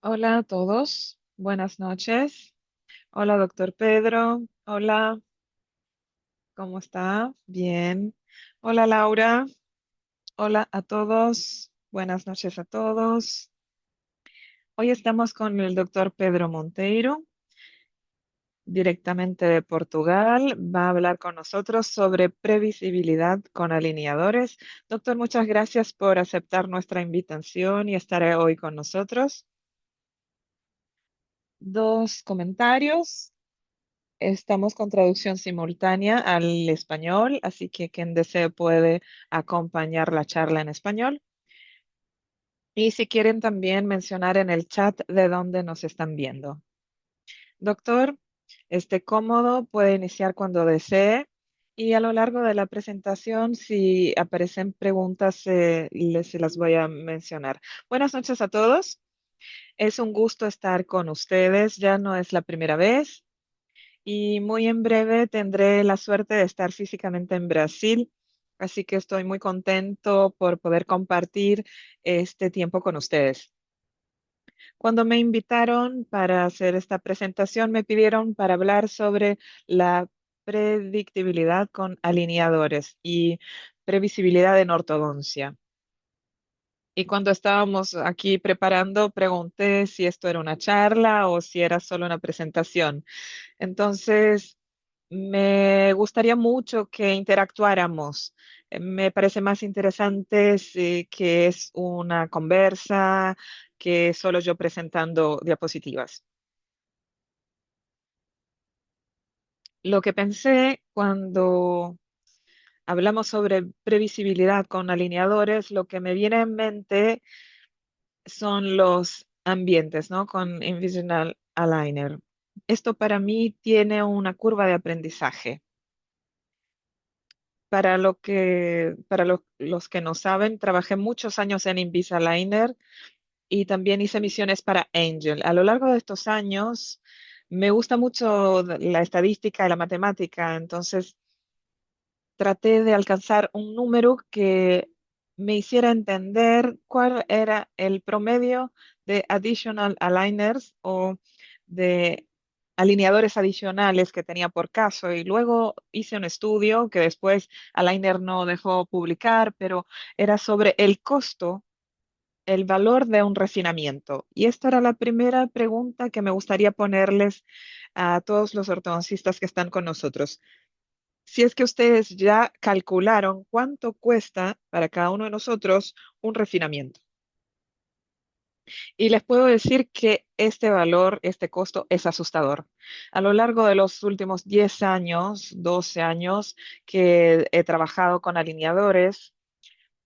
Hola a todos, buenas noches. Hola, doctor Pedro. Hola, ¿cómo está? Bien. Hola, Laura. Hola a todos. Buenas noches a todos. Hoy estamos con el doctor Pedro Monteiro, directamente de Portugal. Va a hablar con nosotros sobre previsibilidad con alineadores. Doctor, muchas gracias por aceptar nuestra invitación y estar hoy con nosotros. Dos comentarios. Estamos con traducción simultánea al español, así que quien desee puede acompañar la charla en español. Y si quieren también mencionar en el chat de dónde nos están viendo. Doctor, esté cómodo, puede iniciar cuando desee. Y a lo largo de la presentación, si aparecen preguntas, se las voy a mencionar. Buenas noches a todos. Es un gusto estar con ustedes. Ya no es la primera vez. Y muy en breve tendré la suerte de estar físicamente en Brasil, así que estoy muy contento por poder compartir este tiempo con ustedes. Cuando me invitaron para hacer esta presentación, me pidieron para hablar sobre la predictibilidad con alineadores y previsibilidad en ortodoncia. Y cuando estábamos aquí preparando, pregunté si esto era una charla o si era solo una presentación. Entonces, me gustaría mucho que interactuáramos. Me parece más interesante que es una conversa que solo yo presentando diapositivas. Lo que pensé cuando hablamos sobre previsibilidad con alineadores, lo que me viene en mente son los ambientes, ¿no? Con Invisible Aligner. Esto para mí tiene una curva de aprendizaje. Para los que no saben, trabajé muchos años en Invisaligner y también hice misiones para Angel. A lo largo de estos años, me gusta mucho la estadística y la matemática, entonces traté de alcanzar un número que me hiciera entender cuál era el promedio de additional aligners o de alineadores adicionales que tenía por caso. Y luego hice un estudio que después Aligner no dejó publicar, pero era sobre el costo, el valor de un refinamiento. Y esta era la primera pregunta que me gustaría ponerles a todos los ortodoncistas que están con nosotros. Si es que ustedes ya calcularon cuánto cuesta para cada uno de nosotros un refinamiento. Y les puedo decir que este valor, este costo es asustador. A lo largo de los últimos 10 años, 12 años que he trabajado con alineadores,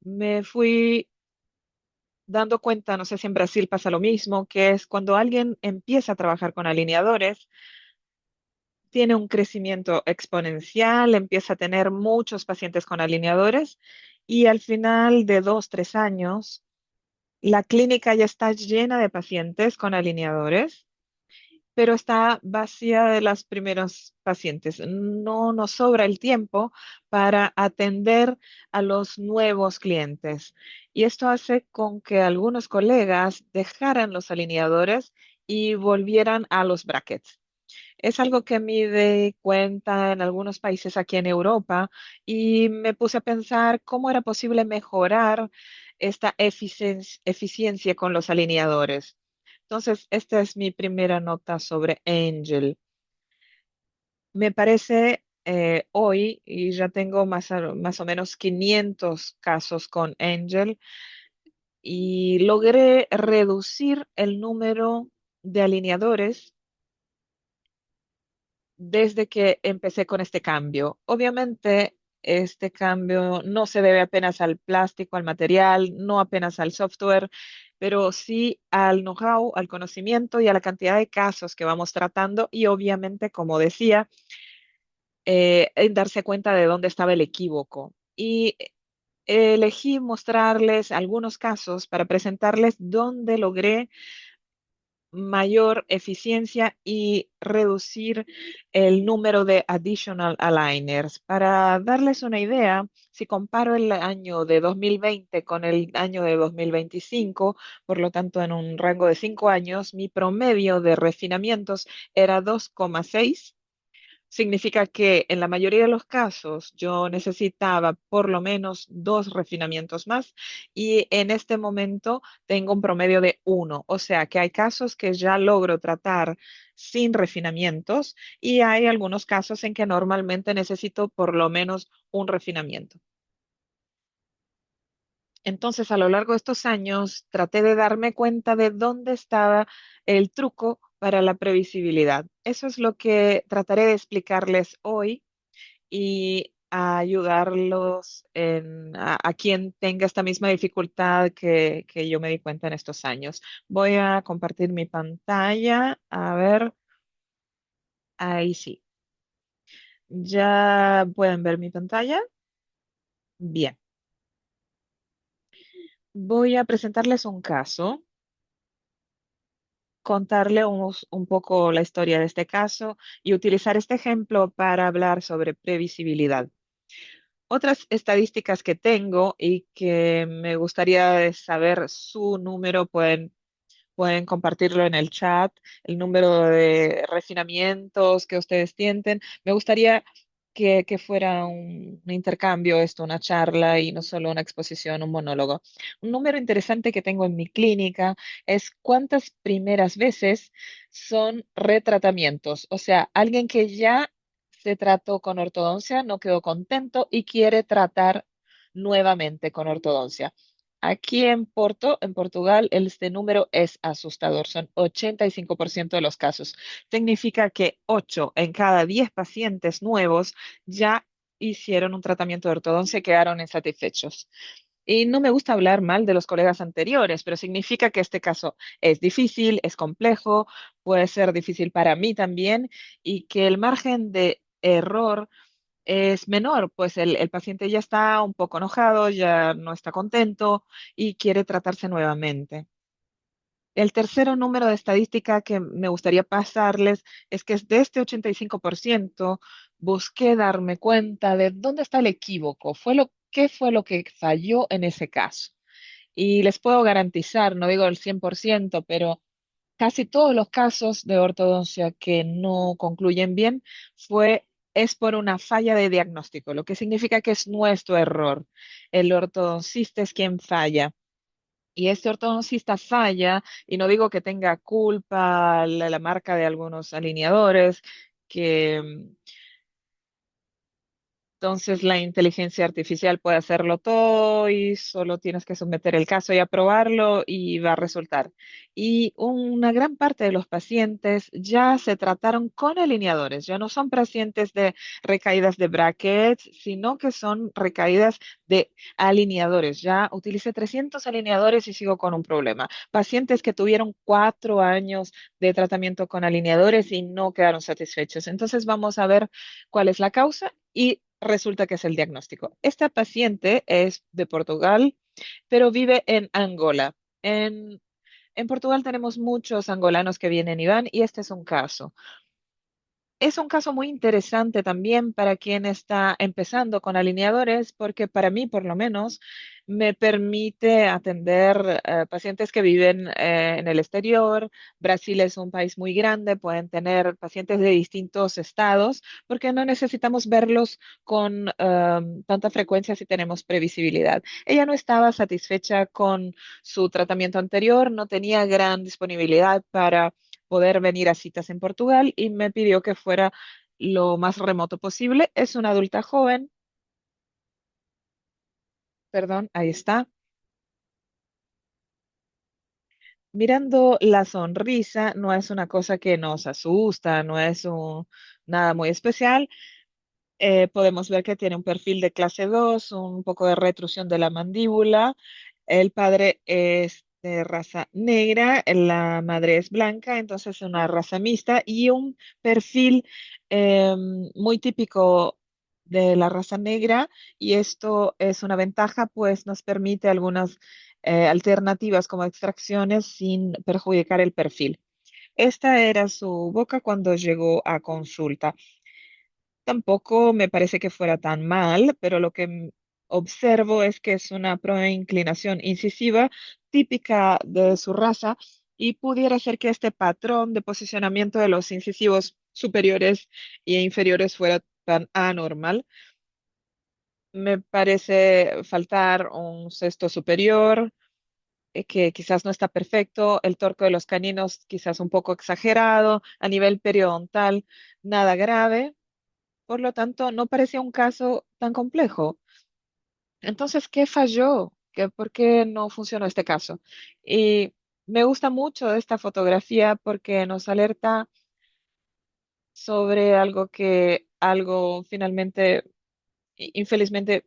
me fui dando cuenta, no sé si en Brasil pasa lo mismo, que es cuando alguien empieza a trabajar con alineadores, tiene un crecimiento exponencial, empieza a tener muchos pacientes con alineadores y al final de 2, 3 años, la clínica ya está llena de pacientes con alineadores, pero está vacía de los primeros pacientes. No nos sobra el tiempo para atender a los nuevos clientes. Y esto hace con que algunos colegas dejaran los alineadores y volvieran a los brackets. Es algo que me di cuenta en algunos países aquí en Europa y me puse a pensar cómo era posible mejorar esta eficiencia con los alineadores. Entonces, esta es mi primera nota sobre Angel. Me parece hoy, y ya tengo más o menos 500 casos con Angel, y logré reducir el número de alineadores desde que empecé con este cambio. Obviamente, este cambio no se debe apenas al plástico, al material, no apenas al software, pero sí al know-how, al conocimiento y a la cantidad de casos que vamos tratando y obviamente, como decía, en darse cuenta de dónde estaba el equívoco. Y elegí mostrarles algunos casos para presentarles dónde logré mayor eficiencia y reducir el número de additional aligners. Para darles una idea, si comparo el año de 2020 con el año de 2025, por lo tanto en un rango de 5 años, mi promedio de refinamientos era 2,6. Significa que en la mayoría de los casos yo necesitaba por lo menos dos refinamientos más y en este momento tengo un promedio de uno. O sea que hay casos que ya logro tratar sin refinamientos y hay algunos casos en que normalmente necesito por lo menos un refinamiento. Entonces, a lo largo de estos años, traté de darme cuenta de dónde estaba el truco para la previsibilidad. Eso es lo que trataré de explicarles hoy y a ayudarlos a quien tenga esta misma dificultad que yo me di cuenta en estos años. Voy a compartir mi pantalla. A ver, ahí sí. ¿Ya pueden ver mi pantalla? Bien. Voy a presentarles un caso, contarle un poco la historia de este caso y utilizar este ejemplo para hablar sobre previsibilidad. Otras estadísticas que tengo y que me gustaría saber su número, pueden compartirlo en el chat, el número de refinamientos que ustedes tienten. Me gustaría que fuera un intercambio esto, una charla y no solo una exposición, un monólogo. Un número interesante que tengo en mi clínica es cuántas primeras veces son retratamientos, o sea, alguien que ya se trató con ortodoncia, no quedó contento y quiere tratar nuevamente con ortodoncia. Aquí en Portugal, este número es asustador. Son 85% de los casos. Significa que 8 en cada 10 pacientes nuevos ya hicieron un tratamiento de ortodoncia y quedaron insatisfechos. Y no me gusta hablar mal de los colegas anteriores, pero significa que este caso es difícil, es complejo, puede ser difícil para mí también y que el margen de error es menor, pues el paciente ya está un poco enojado, ya no está contento y quiere tratarse nuevamente. El tercer número de estadística que me gustaría pasarles es que de este 85% busqué darme cuenta de dónde está el equívoco, qué fue lo que falló en ese caso. Y les puedo garantizar, no digo el 100%, pero casi todos los casos de ortodoncia que no concluyen bien es por una falla de diagnóstico, lo que significa que es nuestro error. El ortodoncista es quien falla. Y este ortodoncista falla, y no digo que tenga culpa la marca de algunos alineadores, que entonces la inteligencia artificial puede hacerlo todo y solo tienes que someter el caso y aprobarlo y va a resultar. Y una gran parte de los pacientes ya se trataron con alineadores, ya no son pacientes de recaídas de brackets, sino que son recaídas de alineadores. Ya utilicé 300 alineadores y sigo con un problema. Pacientes que tuvieron 4 años de tratamiento con alineadores y no quedaron satisfechos. Entonces vamos a ver cuál es la causa y resulta que es el diagnóstico. Esta paciente es de Portugal, pero vive en Angola. En Portugal tenemos muchos angolanos que vienen y van, y este es un caso. Es un caso muy interesante también para quien está empezando con alineadores, porque para mí, por lo menos, me permite atender pacientes que viven en el exterior. Brasil es un país muy grande, pueden tener pacientes de distintos estados, porque no necesitamos verlos con tanta frecuencia si tenemos previsibilidad. Ella no estaba satisfecha con su tratamiento anterior, no tenía gran disponibilidad para poder venir a citas en Portugal y me pidió que fuera lo más remoto posible. Es una adulta joven, perdón, ahí está. Mirando la sonrisa, no es una cosa que nos asusta, no es nada muy especial. Podemos ver que tiene un perfil de clase 2, un poco de retrusión de la mandíbula. El padre es de raza negra, la madre es blanca, entonces una raza mixta y un perfil muy típico de la raza negra, y esto es una ventaja, pues nos permite algunas alternativas como extracciones sin perjudicar el perfil. esta era su boca cuando llegó a consulta. Tampoco me parece que fuera tan mal, pero lo que observo es que es una proinclinación incisiva típica de su raza y pudiera ser que este patrón de posicionamiento de los incisivos superiores e inferiores fuera tan anormal. Me parece faltar un cesto superior que quizás no está perfecto, el torco de los caninos quizás un poco exagerado, a nivel periodontal nada grave. Por lo tanto, no parecía un caso tan complejo. Entonces, ¿qué falló? ¿Por qué no funcionó este caso? Y me gusta mucho esta fotografía porque nos alerta sobre algo que, algo finalmente, infelizmente,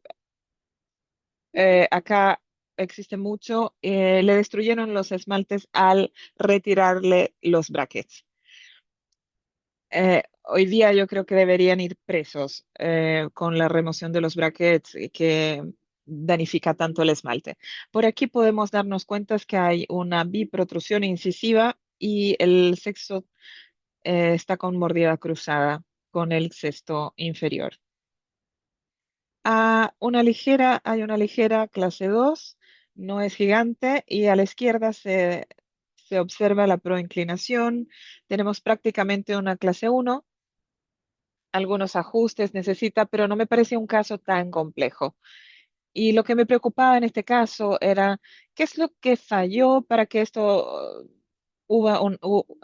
acá existe mucho. Le destruyeron los esmaltes al retirarle los brackets. Hoy día yo creo que deberían ir presos con la remoción de los brackets que danifica tanto el esmalte. Por aquí podemos darnos cuenta es que hay una biprotrusión incisiva y el sexo está con mordida cruzada con el sexto inferior. Hay una ligera clase 2, no es gigante, y a la izquierda se observa la proinclinación. Tenemos prácticamente una clase 1, algunos ajustes necesita, pero no me parecía un caso tan complejo. Y lo que me preocupaba en este caso era, ¿qué es lo que falló para que esto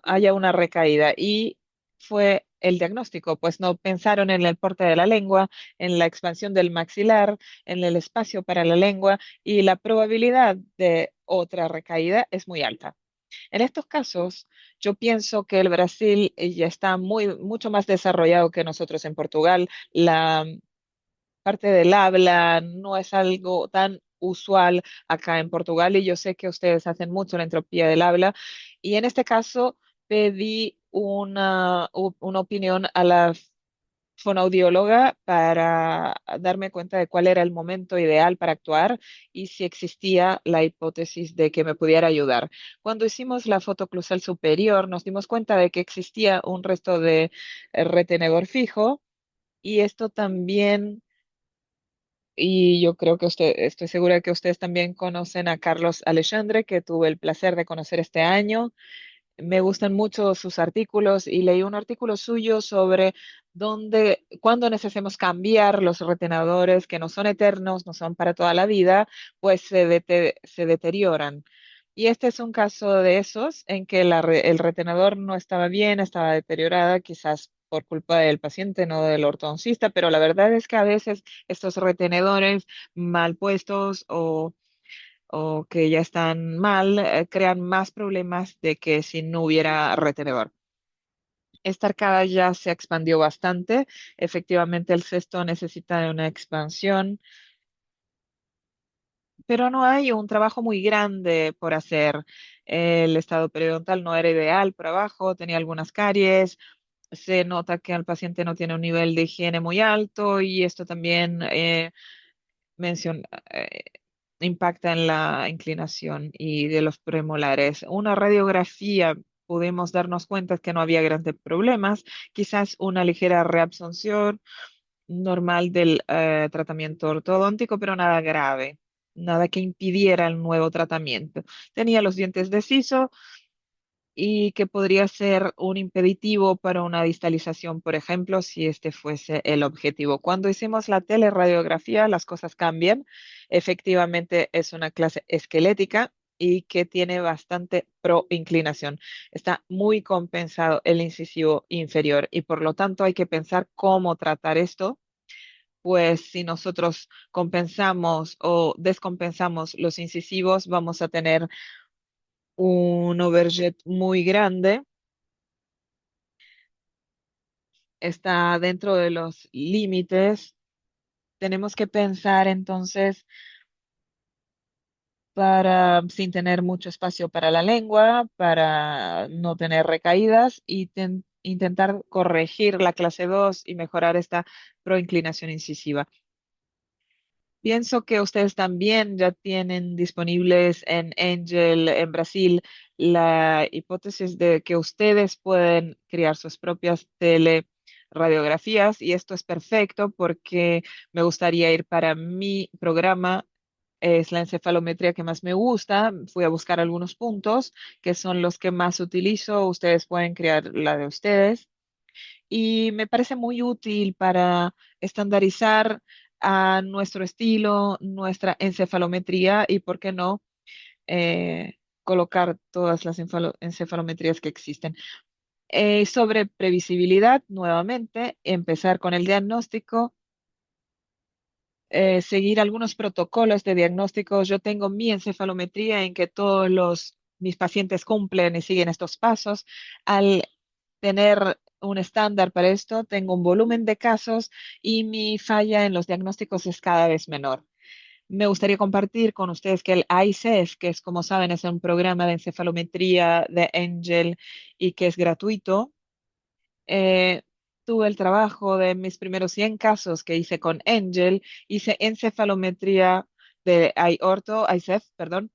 haya una recaída? Y fue el diagnóstico, pues no pensaron en el porte de la lengua, en la expansión del maxilar, en el espacio para la lengua, y la probabilidad de otra recaída es muy alta. En estos casos, yo pienso que el Brasil ya está mucho más desarrollado que nosotros en Portugal. La parte del habla no es algo tan usual acá en Portugal y yo sé que ustedes hacen mucho la entropía del habla. Y en este caso pedí una opinión a la fonoaudióloga para darme cuenta de cuál era el momento ideal para actuar y si existía la hipótesis de que me pudiera ayudar. Cuando hicimos la foto oclusal superior, nos dimos cuenta de que existía un resto de retenedor fijo y esto también, y yo creo que estoy segura de que ustedes también conocen a Carlos Alexandre, que tuve el placer de conocer este año. Me gustan mucho sus artículos y leí un artículo suyo sobre cuándo necesitamos cambiar los retenedores que no son eternos, no son para toda la vida, pues se deterioran. Y este es un caso de esos en que el retenedor no estaba bien, estaba deteriorada, quizás por culpa del paciente, no del ortodoncista, pero la verdad es que a veces estos retenedores mal puestos o que ya están mal, crean más problemas de que si no hubiera retenedor. Esta arcada ya se expandió bastante. Efectivamente, el cesto necesita de una expansión, pero no hay un trabajo muy grande por hacer. El estado periodontal no era ideal por abajo, tenía algunas caries. Se nota que el paciente no tiene un nivel de higiene muy alto y esto también mencion- eh, impacta en la inclinación y de los premolares. Una radiografía pudimos darnos cuenta que no había grandes problemas, quizás una ligera reabsorción normal del tratamiento ortodóntico, pero nada grave, nada que impidiera el nuevo tratamiento. Tenía los dientes decisos y que podría ser un impeditivo para una distalización, por ejemplo, si este fuese el objetivo. Cuando hicimos la teleradiografía, las cosas cambian. Efectivamente, es una clase esquelética y que tiene bastante proinclinación. Está muy compensado el incisivo inferior y por lo tanto hay que pensar cómo tratar esto. Pues si nosotros compensamos o descompensamos los incisivos, vamos a tener un overjet muy grande. Está dentro de los límites. Tenemos que pensar entonces sin tener mucho espacio para la lengua, para no tener recaídas y intentar corregir la clase 2 y mejorar esta proinclinación incisiva. Pienso que ustedes también ya tienen disponibles en Angel, en Brasil, la hipótesis de que ustedes pueden crear sus propias teleradiografías y esto es perfecto porque me gustaría ir para mi programa. Es la encefalometría que más me gusta. Fui a buscar algunos puntos que son los que más utilizo. Ustedes pueden crear la de ustedes y me parece muy útil para estandarizar a nuestro estilo, nuestra encefalometría y, ¿por qué no, colocar todas las encefalometrías que existen? Sobre previsibilidad, nuevamente, empezar con el diagnóstico, seguir algunos protocolos de diagnósticos. Yo tengo mi encefalometría en que mis pacientes cumplen y siguen estos pasos. Al tener un estándar para esto, tengo un volumen de casos y mi falla en los diagnósticos es cada vez menor. Me gustaría compartir con ustedes que el ICEF, que es, como saben, es un programa de encefalometría de Angel y que es gratuito. eh, Tuve el trabajo de mis primeros 100 casos que hice con Angel, hice encefalometría de ICEF, perdón,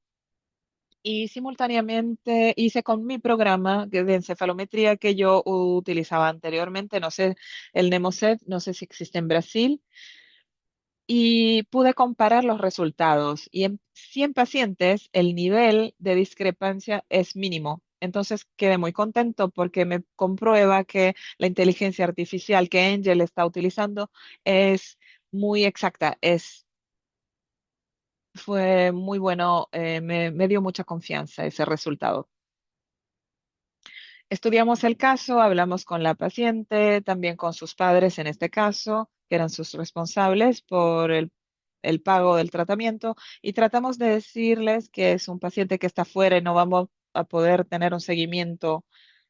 y simultáneamente hice con mi programa de encefalometría que yo utilizaba anteriormente, no sé, el NemoCev, no sé si existe en Brasil, y pude comparar los resultados. Y en 100 pacientes el nivel de discrepancia es mínimo. Entonces quedé muy contento porque me comprueba que la inteligencia artificial que Angel está utilizando es muy exacta, fue muy bueno, me dio mucha confianza ese resultado. Estudiamos el caso, hablamos con la paciente, también con sus padres en este caso, que eran sus responsables por el pago del tratamiento, y tratamos de decirles que es un paciente que está fuera y no vamos a poder tener un seguimiento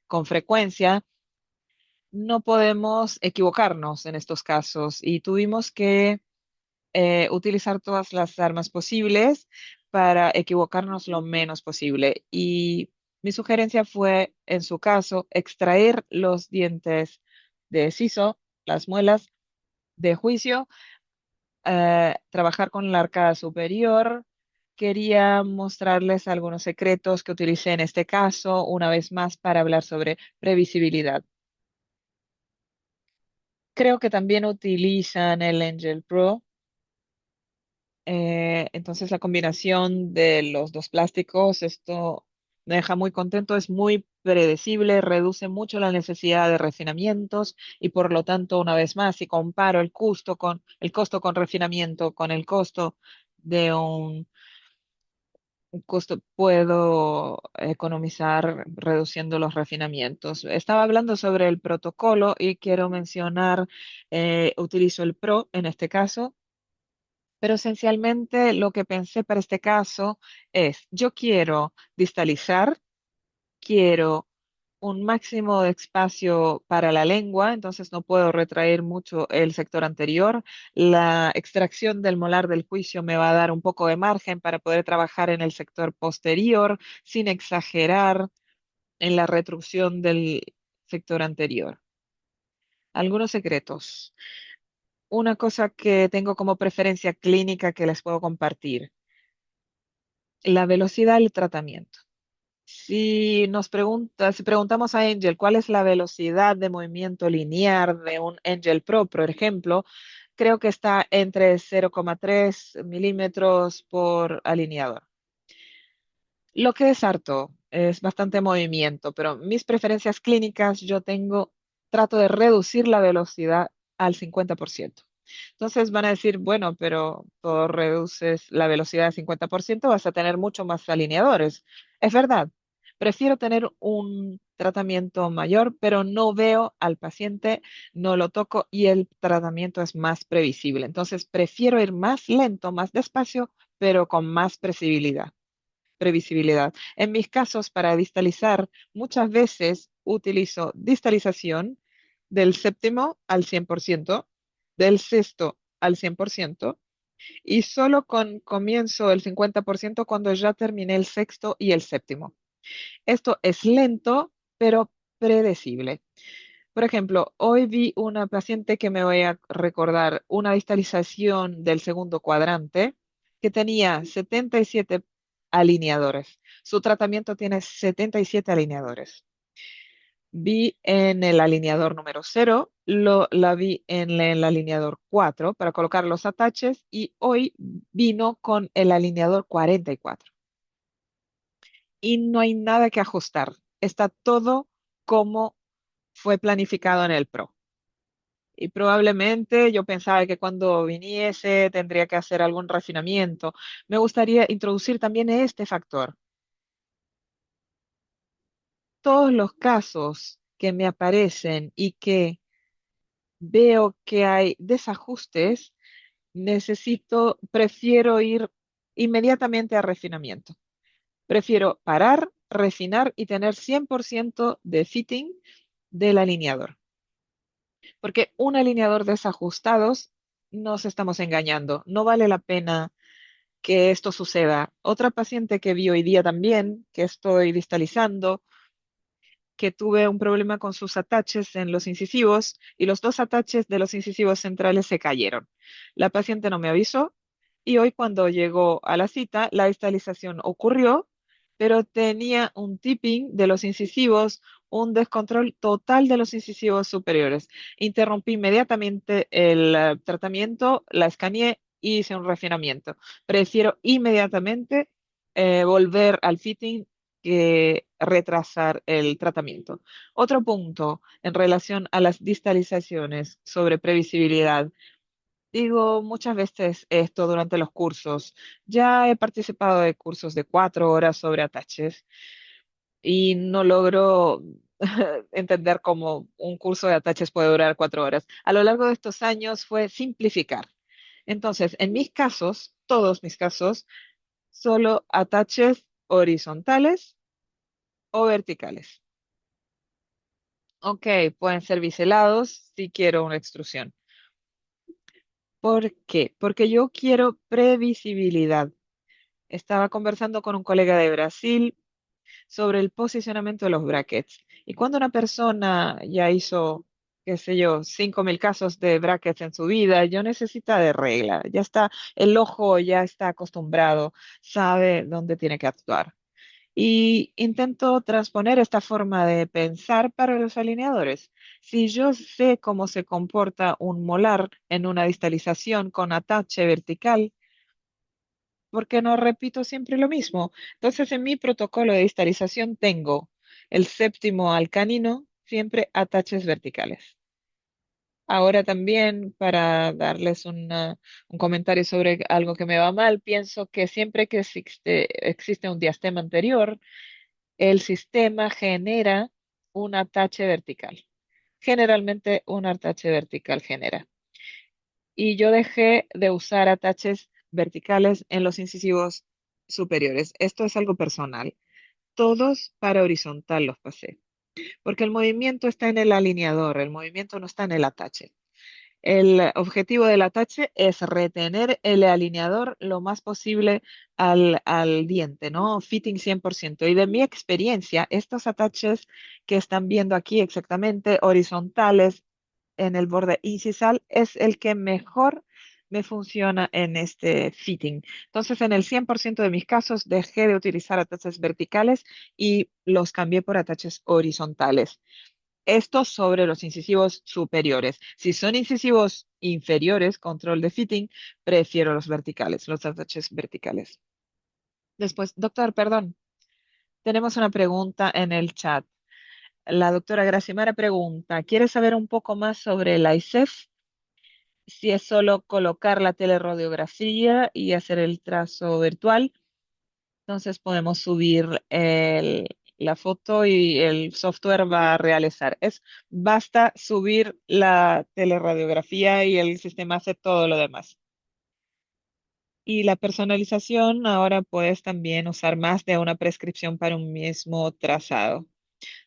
con frecuencia. No podemos equivocarnos en estos casos y tuvimos que utilizar todas las armas posibles para equivocarnos lo menos posible. Y mi sugerencia fue, en su caso, extraer los dientes de siso, las muelas de juicio, trabajar con la arcada superior. Quería mostrarles algunos secretos que utilicé en este caso, una vez más, para hablar sobre previsibilidad. Creo que también utilizan el Angel Pro. Entonces la combinación de los dos plásticos, esto me deja muy contento, es muy predecible, reduce mucho la necesidad de refinamientos y por lo tanto, una vez más, si comparo el costo con refinamiento con el costo de un costo, puedo economizar reduciendo los refinamientos. Estaba hablando sobre el protocolo y quiero mencionar, utilizo el Pro en este caso, pero esencialmente lo que pensé para este caso es, yo quiero distalizar, quiero un máximo de espacio para la lengua, entonces no puedo retraer mucho el sector anterior. La extracción del molar del juicio me va a dar un poco de margen para poder trabajar en el sector posterior sin exagerar en la retrucción del sector anterior. Algunos secretos. Una cosa que tengo como preferencia clínica que les puedo compartir. La velocidad del tratamiento. Si preguntamos a Angel cuál es la velocidad de movimiento lineal de un Angel Pro, por ejemplo, creo que está entre 0,3 milímetros por alineador. Lo que es harto, es bastante movimiento, pero mis preferencias clínicas, trato de reducir la velocidad al 50%. Entonces van a decir, bueno, pero todo reduces la velocidad al 50%, vas a tener mucho más alineadores. Es verdad, prefiero tener un tratamiento mayor, pero no veo al paciente, no lo toco y el tratamiento es más previsible. Entonces prefiero ir más lento, más despacio, pero con más previsibilidad. En mis casos, para distalizar, muchas veces utilizo distalización del séptimo al 100%, del sexto al 100%, y solo comienzo el 50% cuando ya terminé el sexto y el séptimo. Esto es lento, pero predecible. Por ejemplo, hoy vi una paciente que me voy a recordar, una distalización del segundo cuadrante que tenía 77%, alineadores. Su tratamiento tiene 77 alineadores. Vi en el alineador número 0, la vi en el alineador 4 para colocar los ataches y hoy vino con el alineador 44. Y no hay nada que ajustar. Está todo como fue planificado en el Pro. Y probablemente yo pensaba que cuando viniese tendría que hacer algún refinamiento. Me gustaría introducir también este factor. Todos los casos que me aparecen y que veo que hay desajustes, prefiero ir inmediatamente a refinamiento. Prefiero parar, refinar y tener 100% de fitting del alineador. Porque un alineador desajustados nos estamos engañando. No vale la pena que esto suceda. Otra paciente que vi hoy día también, que estoy distalizando, que tuve un problema con sus ataches en los incisivos y los dos ataches de los incisivos centrales se cayeron. La paciente no me avisó y hoy cuando llegó a la cita, la distalización ocurrió, pero tenía un tipping de los incisivos, un descontrol total de los incisivos superiores. Interrumpí inmediatamente el tratamiento, la escaneé y hice un refinamiento. Prefiero inmediatamente volver al fitting que retrasar el tratamiento. Otro punto en relación a las distalizaciones sobre previsibilidad. Digo muchas veces esto durante los cursos. Ya he participado de cursos de 4 horas sobre ataches y no logro entender cómo un curso de ataches puede durar 4 horas. A lo largo de estos años fue simplificar. Entonces, en mis casos, todos mis casos, solo ataches horizontales o verticales. Ok, pueden ser biselados si quiero una extrusión. ¿Por qué? Porque yo quiero previsibilidad. Estaba conversando con un colega de Brasil sobre el posicionamiento de los brackets. Y cuando una persona ya hizo, qué sé yo, 5.000 casos de brackets en su vida, ya necesita de regla. Ya está, el ojo ya está acostumbrado, sabe dónde tiene que actuar. Y intento transponer esta forma de pensar para los alineadores. Si yo sé cómo se comporta un molar en una distalización con atache vertical, ¿por qué no repito siempre lo mismo? Entonces, en mi protocolo de distalización tengo el séptimo al canino, siempre ataches verticales. Ahora también, para darles un comentario sobre algo que me va mal, pienso que siempre que existe un diastema anterior, el sistema genera un atache vertical. Generalmente un atache vertical genera. Y yo dejé de usar ataches verticales en los incisivos superiores. Esto es algo personal. Todos para horizontal los pasé, porque el movimiento está en el alineador, el movimiento no está en el atache. El objetivo del atache es retener el alineador lo más posible al diente, ¿no? Fitting 100%. Y de mi experiencia, estos ataches que están viendo aquí exactamente horizontales en el borde incisal es el que mejor me funciona en este fitting. Entonces, en el 100% de mis casos, dejé de utilizar ataches verticales y los cambié por ataches horizontales. Esto sobre los incisivos superiores. Si son incisivos inferiores, control de fitting, prefiero los verticales, los ataches verticales. Después, doctor, perdón, tenemos una pregunta en el chat. La doctora Gracimara pregunta, ¿quiere saber un poco más sobre el ICEF? Si es solo colocar la teleradiografía y hacer el trazo virtual, entonces podemos subir la foto y el software va a realizar. Basta subir la teleradiografía y el sistema hace todo lo demás. Y la personalización, ahora puedes también usar más de una prescripción para un mismo trazado.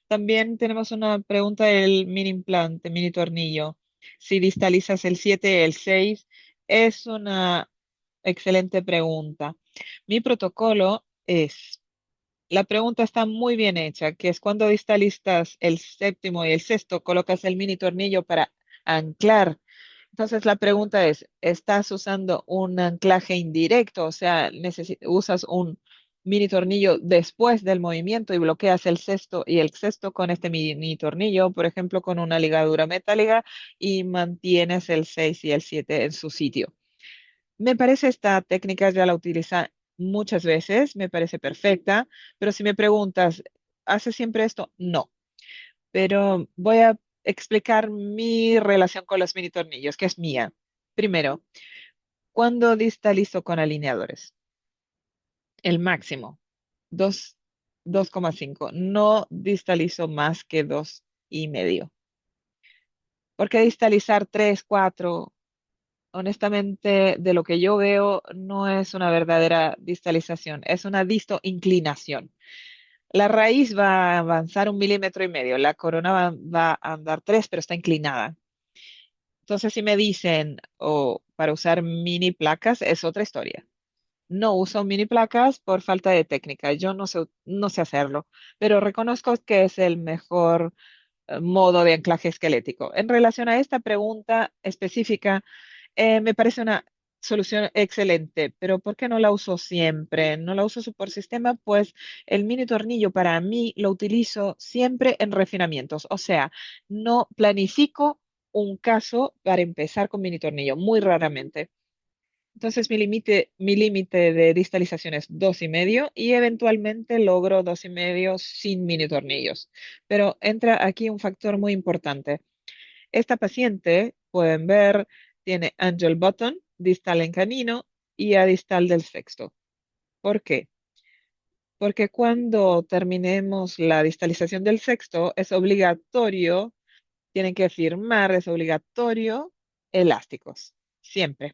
También tenemos una pregunta del mini implante, mini tornillo. Si distalizas el 7 y el 6, es una excelente pregunta. Mi protocolo es la pregunta está muy bien hecha, que es cuando distalizas el séptimo y el sexto, colocas el mini tornillo para anclar. Entonces la pregunta es, ¿estás usando un anclaje indirecto? O sea, usas mini tornillo después del movimiento y bloqueas el cesto y el cesto con este mini tornillo, por ejemplo, con una ligadura metálica y mantienes el 6 y el 7 en su sitio. Me parece esta técnica ya la utiliza muchas veces, me parece perfecta, pero si me preguntas, ¿hace siempre esto? No, pero voy a explicar mi relación con los mini tornillos, que es mía. Primero, ¿cuándo distalizo con alineadores? El máximo, dos 2,5. No distalizo más que 2,5. ¿Por qué distalizar 3, 4? Honestamente, de lo que yo veo, no es una verdadera distalización, es una distoinclinación. La raíz va a avanzar 1,5 milímetros, la corona va a andar 3, pero está inclinada. Entonces, si me dicen, o para usar mini placas, es otra historia. No uso mini placas por falta de técnica. Yo no sé hacerlo, pero reconozco que es el mejor modo de anclaje esquelético. En relación a esta pregunta específica, me parece una solución excelente, pero ¿por qué no la uso siempre? No la uso por sistema, pues el mini tornillo para mí lo utilizo siempre en refinamientos, o sea, no planifico un caso para empezar con mini tornillo, muy raramente. Entonces mi límite de distalización es 2,5 y eventualmente logro 2,5 sin mini tornillos. Pero entra aquí un factor muy importante. Esta paciente, pueden ver, tiene angel button, distal en canino y adistal del sexto. ¿Por qué? Porque cuando terminemos la distalización del sexto, es obligatorio, tienen que firmar, es obligatorio elásticos, siempre.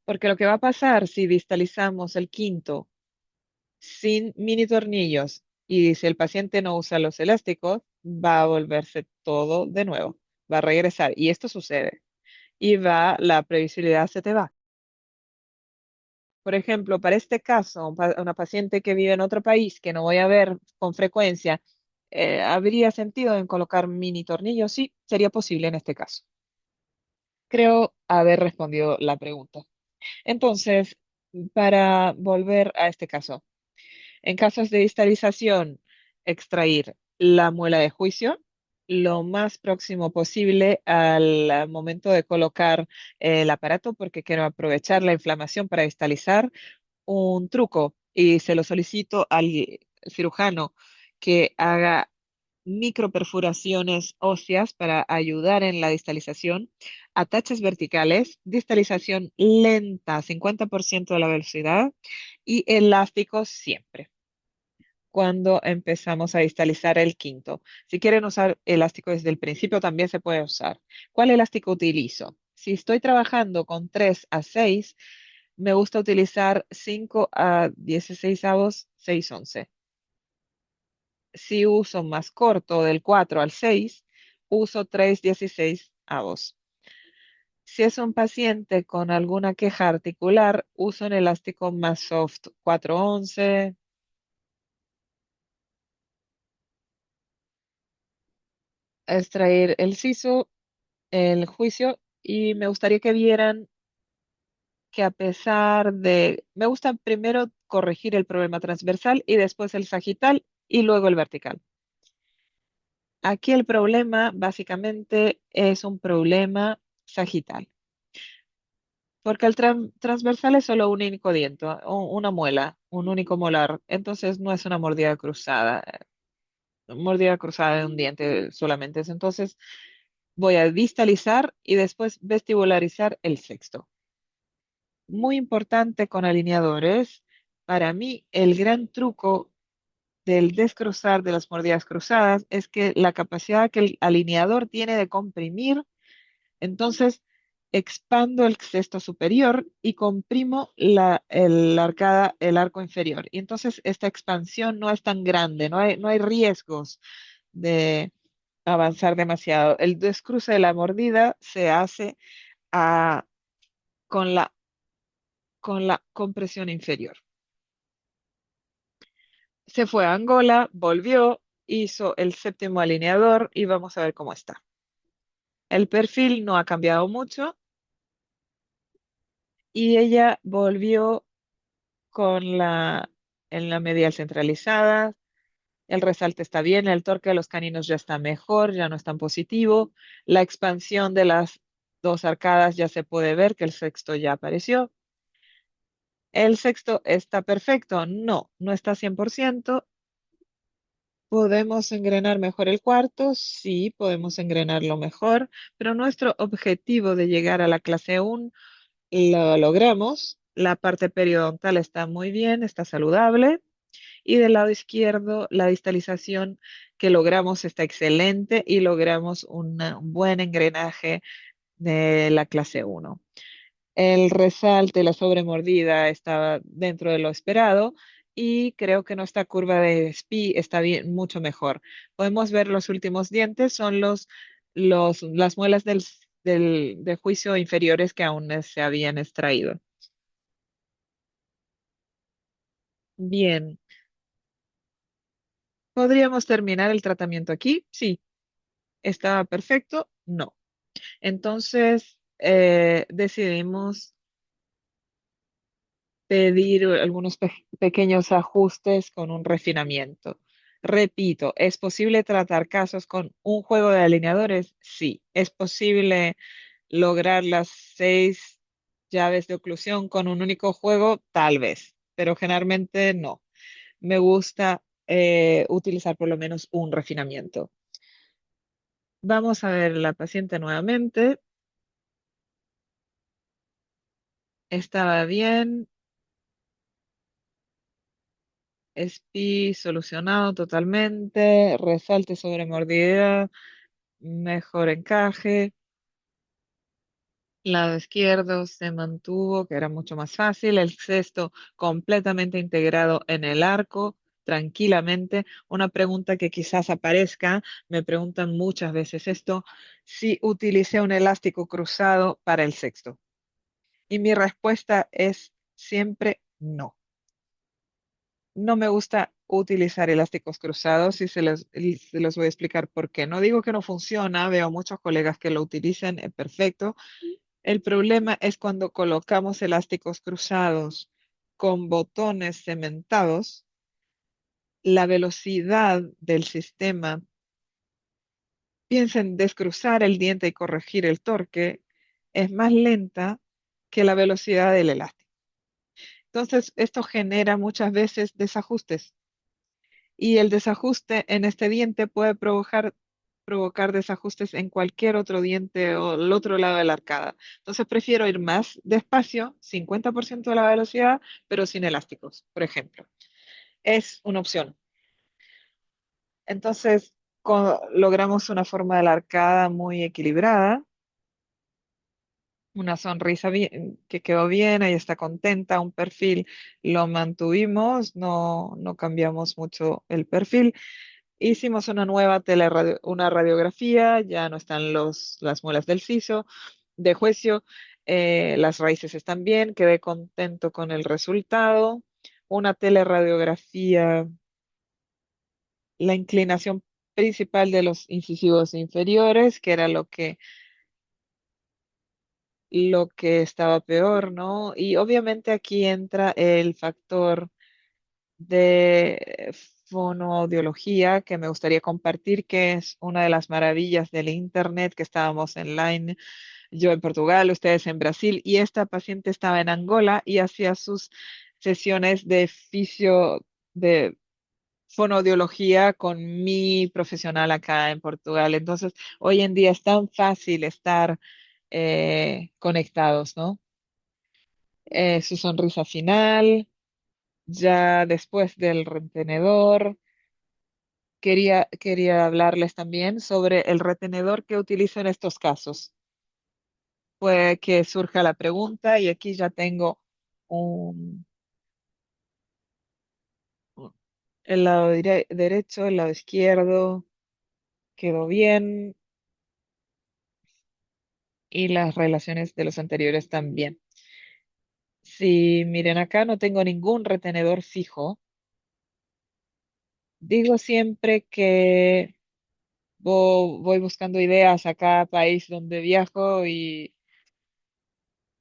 Porque lo que va a pasar si distalizamos el quinto sin mini tornillos y si el paciente no usa los elásticos, va a volverse todo de nuevo, va a regresar. Y esto sucede. Y la previsibilidad se te va. Por ejemplo, para este caso, una paciente que vive en otro país que no voy a ver con frecuencia, ¿habría sentido en colocar mini tornillos? Sí, sería posible en este caso. Creo haber respondido la pregunta. Entonces, para volver a este caso, en casos de distalización, extraer la muela de juicio lo más próximo posible al momento de colocar el aparato, porque quiero aprovechar la inflamación para distalizar. Un truco, y se lo solicito al cirujano que haga microperforaciones óseas para ayudar en la distalización, ataches verticales, distalización lenta, 50% de la velocidad y elásticos siempre cuando empezamos a distalizar el quinto. Si quieren usar elástico desde el principio, también se puede usar. ¿Cuál elástico utilizo? Si estoy trabajando con 3 a 6, me gusta utilizar 5 a 16 avos, 6/11. Si uso más corto, del 4 al 6, uso 3/16 avos. Si es un paciente con alguna queja articular, uso un elástico más soft, 4/11. Extraer el siso, el juicio, y me gustaría que vieran que a pesar de, me gusta primero corregir el problema transversal y después el sagital y luego el vertical. Aquí el problema básicamente es un problema sagital, porque el transversal es solo un único diente, una muela, un único molar, entonces no es una mordida cruzada de un diente solamente. Entonces voy a distalizar y después vestibularizar el sexto. Muy importante con alineadores. Para mí, el gran truco del descruzar de las mordidas cruzadas es que la capacidad que el alineador tiene de comprimir, entonces expando el cesto superior y comprimo el arco inferior. Y entonces esta expansión no es tan grande, no hay riesgos de avanzar demasiado. El descruce de la mordida se hace a- con la compresión inferior. Se fue a Angola, volvió, hizo el séptimo alineador y vamos a ver cómo está. El perfil no ha cambiado mucho y ella volvió con en la medial centralizada. El resalte está bien, el torque de los caninos ya está mejor, ya no es tan positivo. La expansión de las dos arcadas ya se puede ver que el sexto ya apareció. ¿El sexto está perfecto? No, no está 100%. ¿Podemos engrenar mejor el cuarto? Sí, podemos engrenarlo mejor, pero nuestro objetivo de llegar a la clase 1 lo logramos. La parte periodontal está muy bien, está saludable. Y del lado izquierdo, la distalización que logramos está excelente y logramos un buen engrenaje de la clase 1. El resalte, la sobremordida estaba dentro de lo esperado y creo que nuestra curva de SPI está bien, mucho mejor. Podemos ver los últimos dientes, son las muelas de juicio inferiores que aún no se habían extraído. Bien, ¿podríamos terminar el tratamiento aquí? Sí. ¿Estaba perfecto? No. Entonces, decidimos pedir algunos pequeños ajustes con un refinamiento. Repito, ¿es posible tratar casos con un juego de alineadores? Sí. ¿Es posible lograr las 6 llaves de oclusión con un único juego? Tal vez, pero generalmente no. Me gusta utilizar por lo menos un refinamiento. Vamos a ver la paciente nuevamente. Estaba bien. SPI solucionado totalmente, resalte sobre mordida, mejor encaje, lado izquierdo se mantuvo, que era mucho más fácil, el cesto completamente integrado en el arco, tranquilamente. Una pregunta que quizás aparezca, me preguntan muchas veces esto, si utilicé un elástico cruzado para el sexto. Y mi respuesta es siempre no. No me gusta utilizar elásticos cruzados y se los voy a explicar por qué. No digo que no funciona, veo muchos colegas que lo utilizan, perfecto. El problema es cuando colocamos elásticos cruzados con botones cementados, la velocidad del sistema, piensa en descruzar el diente y corregir el torque, es más lenta que la velocidad del elástico. Entonces, esto genera muchas veces desajustes y el desajuste en este diente puede provocar desajustes en cualquier otro diente o el otro lado de la arcada. Entonces prefiero ir más despacio, 50% de la velocidad, pero sin elásticos, por ejemplo. Es una opción. Entonces logramos una forma de la arcada muy equilibrada, una sonrisa que quedó bien, ella está contenta, un perfil lo mantuvimos, no cambiamos mucho el perfil. Hicimos una nueva una radiografía, ya no están las muelas del siso, de juicio, las raíces están bien, quedé contento con el resultado. Una teleradiografía, la inclinación principal de los incisivos inferiores, que era lo que estaba peor, ¿no? Y obviamente aquí entra el factor de fonoaudiología que me gustaría compartir, que es una de las maravillas del Internet, que estábamos online, yo en Portugal, ustedes en Brasil, y esta paciente estaba en Angola y hacía sus sesiones de de fonoaudiología con mi profesional acá en Portugal. Entonces, hoy en día es tan fácil estar conectados, ¿no? Su sonrisa final, ya después del retenedor. Quería hablarles también sobre el retenedor que utilizo en estos casos. Puede que surja la pregunta y aquí ya tengo un, el lado derecho, el lado izquierdo, quedó bien y las relaciones de los anteriores también. Si miren acá, no tengo ningún retenedor fijo. Digo siempre que voy buscando ideas a cada país donde viajo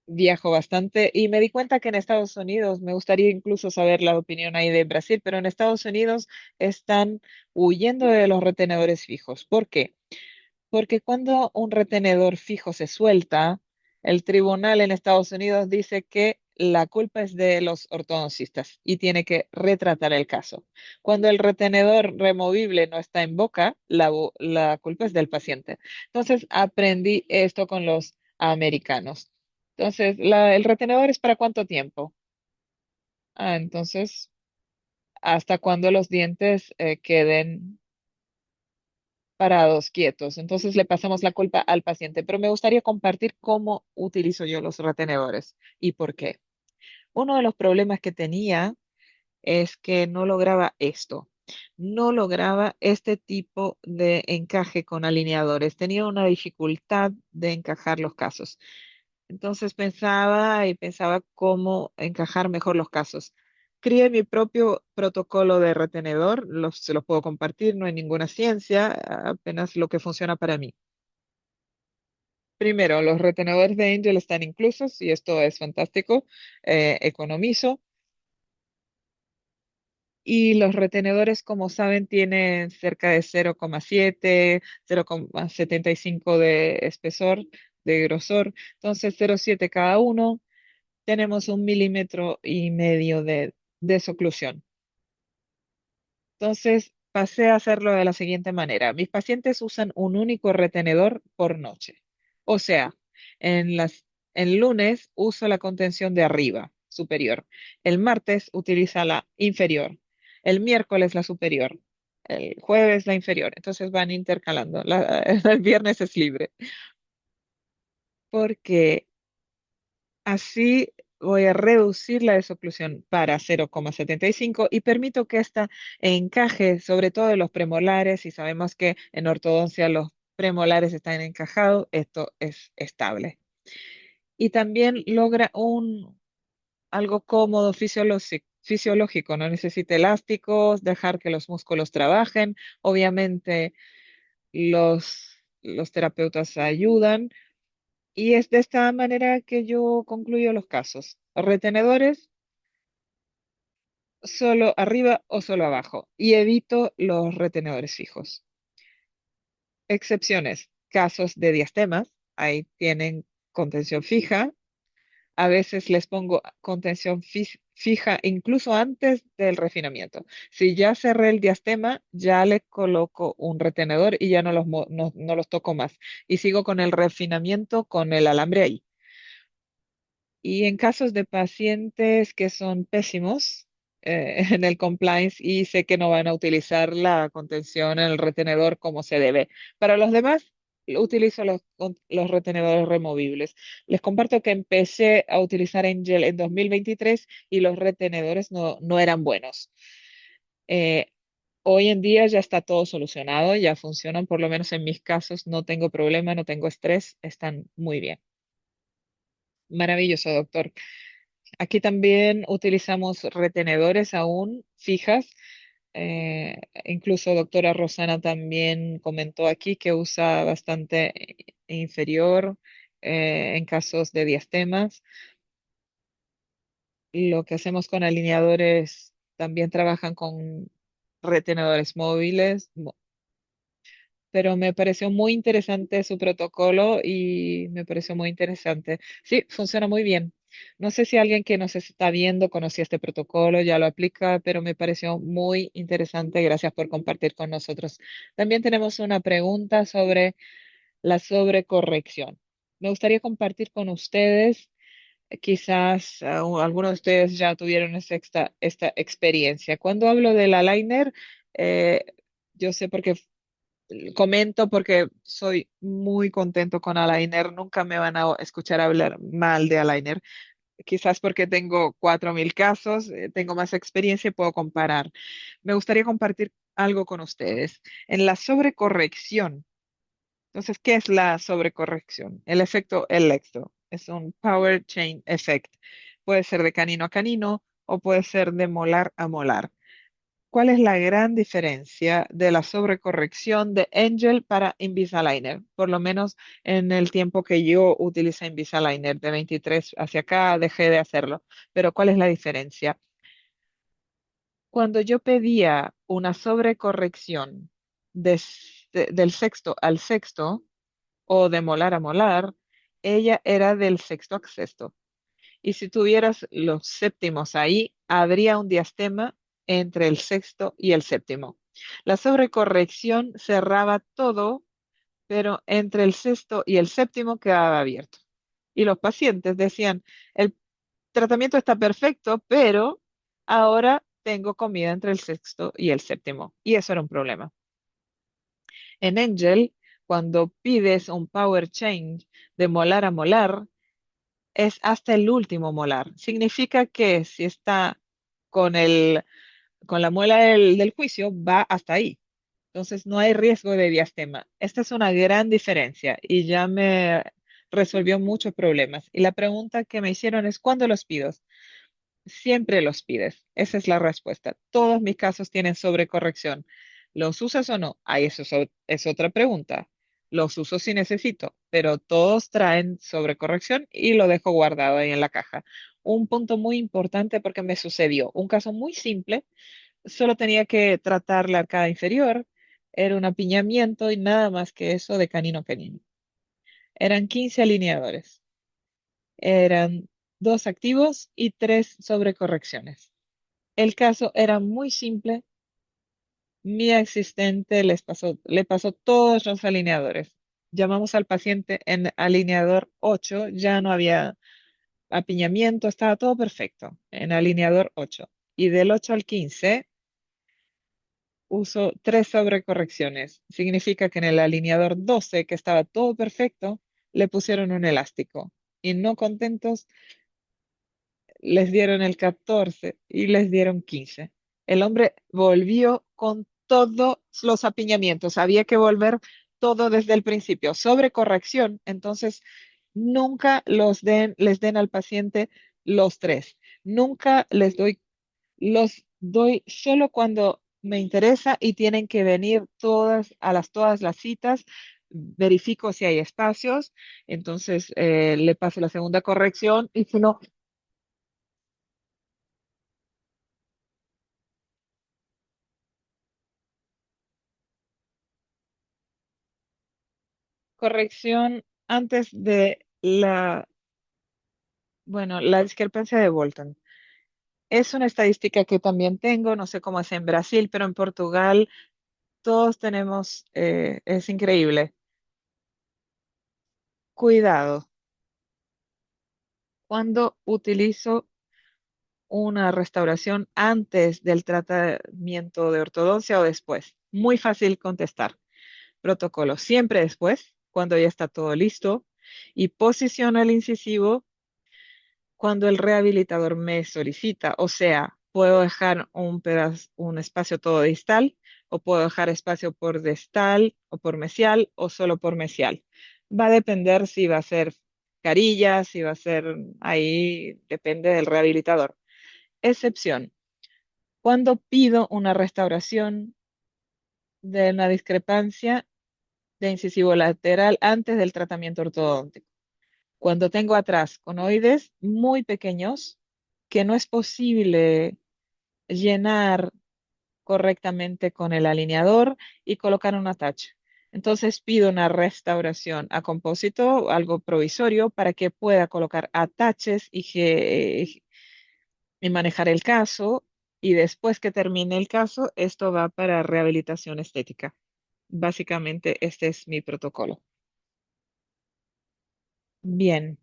Viajo bastante y me di cuenta que en Estados Unidos, me gustaría incluso saber la opinión ahí de Brasil, pero en Estados Unidos están huyendo de los retenedores fijos. ¿Por qué? Porque cuando un retenedor fijo se suelta, el tribunal en Estados Unidos dice que la culpa es de los ortodoncistas y tiene que retratar el caso. Cuando el retenedor removible no está en boca, la culpa es del paciente. Entonces aprendí esto con los americanos. Entonces, el retenedor es para cuánto tiempo? Entonces, hasta cuando los dientes queden parados, quietos. Entonces le pasamos la culpa al paciente, pero me gustaría compartir cómo utilizo yo los retenedores y por qué. Uno de los problemas que tenía es que no lograba esto. No lograba este tipo de encaje con alineadores. Tenía una dificultad de encajar los casos. Entonces pensaba y pensaba cómo encajar mejor los casos. Creé mi propio protocolo de retenedor, se los puedo compartir, no hay ninguna ciencia, apenas lo que funciona para mí. Primero, los retenedores de Angel están inclusos y esto es fantástico, economizo. Y los retenedores, como saben, tienen cerca de 0,7, 0,75 de espesor, de grosor, entonces 0,7 cada uno. Tenemos 1,5 milímetros de oclusión. Entonces, pasé a hacerlo de la siguiente manera. Mis pacientes usan un único retenedor por noche. O sea, en el lunes uso la contención de arriba, superior. El martes utiliza la inferior. El miércoles la superior. El jueves la inferior. Entonces van intercalando. El viernes es libre. Porque así voy a reducir la desoclusión para 0,75 y permito que esta encaje sobre todo en los premolares y sabemos que en ortodoncia los premolares están encajados, esto es estable. Y también logra algo cómodo fisiológico, no necesita elásticos, dejar que los músculos trabajen. Obviamente los terapeutas ayudan y es de esta manera que yo concluyo los casos. Retenedores solo arriba o solo abajo y evito los retenedores fijos. Excepciones, casos de diastemas, ahí tienen contención fija. A veces les pongo contención fija incluso antes del refinamiento. Si ya cerré el diastema, ya le coloco un retenedor y ya no los toco más. Y sigo con el refinamiento con el alambre ahí. Y en casos de pacientes que son pésimos en el compliance y sé que no van a utilizar la contención en el retenedor como se debe. Para los demás, utilizo los retenedores removibles. Les comparto que empecé a utilizar Angel en 2023 y los retenedores no eran buenos. Eh, Hoy en día ya está todo solucionado, ya funcionan, por lo menos en mis casos, no tengo problema, no tengo estrés, están muy bien. Maravilloso, doctor. Aquí también utilizamos retenedores aún fijas. Incluso doctora Rosana también comentó aquí que usa bastante inferior en casos de diastemas. Lo que hacemos con alineadores también trabajan con retenedores móviles, pero me pareció muy interesante su protocolo y me pareció muy interesante. Sí, funciona muy bien. No sé si alguien que nos está viendo conocía este protocolo, ya lo aplica, pero me pareció muy interesante. Gracias por compartir con nosotros. También tenemos una pregunta sobre la sobrecorrección. Me gustaría compartir con ustedes, quizás algunos de ustedes ya tuvieron esta experiencia. Cuando hablo del aligner, eh, yo sé porque comento porque soy muy contento con Aligner. Nunca me van a escuchar hablar mal de Aligner. Quizás porque tengo 4,000 casos, tengo más experiencia y puedo comparar. Me gustaría compartir algo con ustedes. En la sobrecorrección, entonces, ¿qué es la sobrecorrección? El efecto electro. Es un power chain effect. Puede ser de canino a canino o puede ser de molar a molar. ¿Cuál es la gran diferencia de la sobrecorrección de Angel para Invisalign? Por lo menos en el tiempo que yo utilicé Invisalign, de 23 hacia acá dejé de hacerlo. Pero ¿cuál es la diferencia? Cuando yo pedía una sobrecorrección del sexto al sexto o de molar a molar, ella era del sexto a sexto. Y si tuvieras los séptimos ahí, habría un diastema entre el sexto y el séptimo. La sobrecorrección cerraba todo, pero entre el sexto y el séptimo quedaba abierto. Y los pacientes decían, el tratamiento está perfecto, pero ahora tengo comida entre el sexto y el séptimo. Y eso era un problema. En Angel, cuando pides un power change de molar a molar, es hasta el último molar. Significa que si está con con la muela del juicio, va hasta ahí. Entonces no hay riesgo de diastema. Esta es una gran diferencia y ya me resolvió muchos problemas. Y la pregunta que me hicieron es, ¿cuándo los pido? Siempre los pides. Esa es la respuesta. Todos mis casos tienen sobrecorrección. ¿Los usas o no? Ahí eso es otra pregunta. Los uso si necesito, pero todos traen sobrecorrección y lo dejo guardado ahí en la caja. Un punto muy importante porque me sucedió. Un caso muy simple. Solo tenía que tratar la arcada inferior. Era un apiñamiento y nada más que eso de canino a canino. Eran 15 alineadores. Eran dos activos y tres sobrecorrecciones. El caso era muy simple. Mi asistente le pasó todos los alineadores. Llamamos al paciente en alineador 8, ya no había apiñamiento, estaba todo perfecto en alineador 8. Y del 8 al 15 uso tres sobrecorrecciones. Significa que en el alineador 12, que estaba todo perfecto, le pusieron un elástico. Y no contentos, les dieron el 14 y les dieron 15. El hombre volvió con todos los apiñamientos. Había que volver todo desde el principio. Sobre corrección, entonces nunca les den al paciente los tres. Nunca los doy solo cuando me interesa y tienen que venir todas las citas. Verifico si hay espacios, entonces le paso la segunda corrección y si no, corrección antes de bueno, la discrepancia de Bolton. Es una estadística que también tengo, no sé cómo es en Brasil, pero en Portugal todos tenemos, es increíble. Cuidado, cuando utilizo una restauración antes del tratamiento de ortodoncia o después. Muy fácil contestar. Protocolo siempre después, cuando ya está todo listo, y posiciona el incisivo cuando el rehabilitador me solicita. O sea, puedo dejar un pedazo, un espacio todo distal, o puedo dejar espacio por distal, o por mesial, o solo por mesial. Va a depender si va a ser carilla, si va a ser ahí, depende del rehabilitador. Excepción, cuando pido una restauración de una discrepancia de incisivo lateral antes del tratamiento ortodóntico. Cuando tengo atrás conoides muy pequeños que no es posible llenar correctamente con el alineador y colocar un attach. Entonces pido una restauración a compósito, algo provisorio, para que pueda colocar attaches y manejar el caso. Y después que termine el caso, esto va para rehabilitación estética. Básicamente, este es mi protocolo. Bien,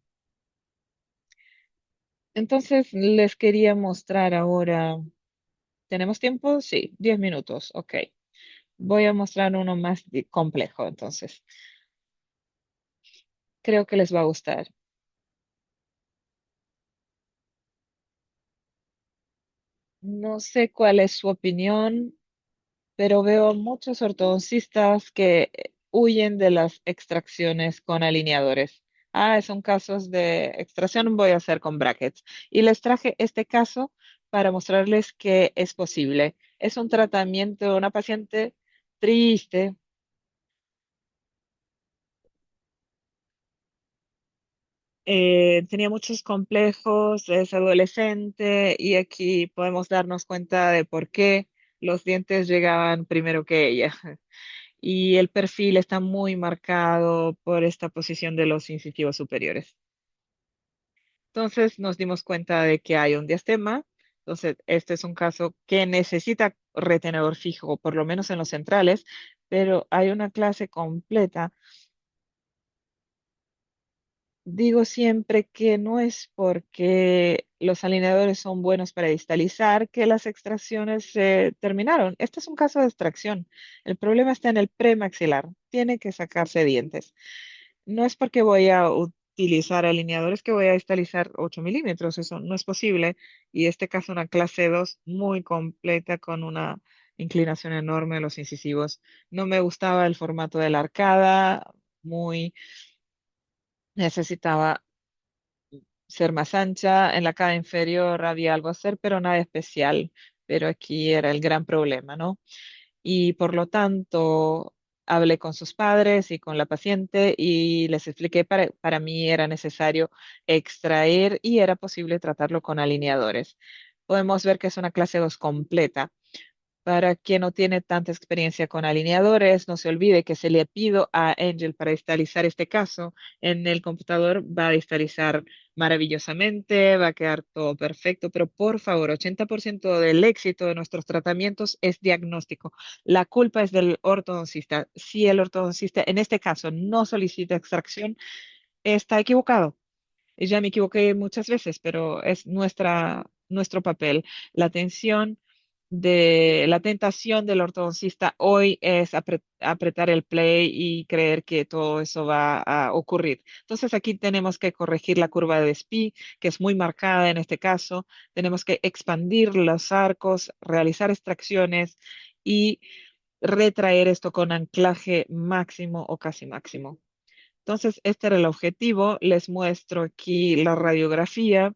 entonces les quería mostrar ahora. ¿Tenemos tiempo? Sí, 10 minutos. Ok. Voy a mostrar uno más complejo, entonces. Creo que les va a gustar. No sé cuál es su opinión, pero veo muchos ortodoncistas que huyen de las extracciones con alineadores. Son casos de extracción, voy a hacer con brackets. Y les traje este caso para mostrarles que es posible. Es un tratamiento, una paciente triste, tenía muchos complejos, es adolescente y aquí podemos darnos cuenta de por qué los dientes llegaban primero que ella. Y el perfil está muy marcado por esta posición de los incisivos superiores. Entonces nos dimos cuenta de que hay un diastema. Entonces, este es un caso que necesita retenedor fijo, por lo menos en los centrales, pero hay una clase completa. Digo siempre que no es porque los alineadores son buenos para distalizar que las extracciones se terminaron. Este es un caso de extracción. El problema está en el premaxilar. Tiene que sacarse dientes. No es porque voy a utilizar alineadores que voy a distalizar 8 milímetros. Eso no es posible. Y este caso, una clase 2 muy completa con una inclinación enorme de los incisivos. No me gustaba el formato de la arcada. Muy necesitaba ser más ancha. En la cara inferior había algo a hacer, pero nada especial. Pero aquí era el gran problema, ¿no? Y por lo tanto, hablé con sus padres y con la paciente y les expliqué para mí era necesario extraer y era posible tratarlo con alineadores. Podemos ver que es una clase 2 completa. Para quien no tiene tanta experiencia con alineadores, no se olvide que se le pido a Angel para distalizar este caso. En el computador va a distalizar maravillosamente, va a quedar todo perfecto, pero por favor, 80% del éxito de nuestros tratamientos es diagnóstico. La culpa es del ortodoncista. Si el ortodoncista en este caso no solicita extracción, está equivocado. Y ya me equivoqué muchas veces, pero es nuestro papel. La atención la tentación del ortodoncista hoy es apretar el play y creer que todo eso va a ocurrir. Entonces aquí tenemos que corregir la curva de Despy, que es muy marcada en este caso. Tenemos que expandir los arcos, realizar extracciones y retraer esto con anclaje máximo o casi máximo. Entonces, este era el objetivo. Les muestro aquí la radiografía,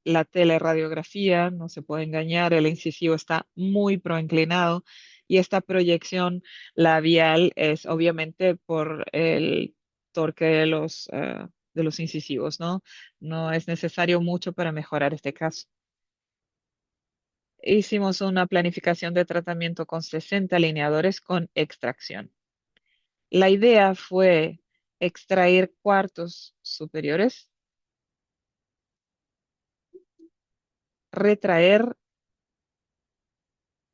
la teleradiografía, no se puede engañar, el incisivo está muy proinclinado y esta proyección labial es obviamente por el torque de los incisivos, ¿no? No es necesario mucho para mejorar este caso. Hicimos una planificación de tratamiento con 60 alineadores con extracción. La idea fue extraer cuartos superiores, retraer,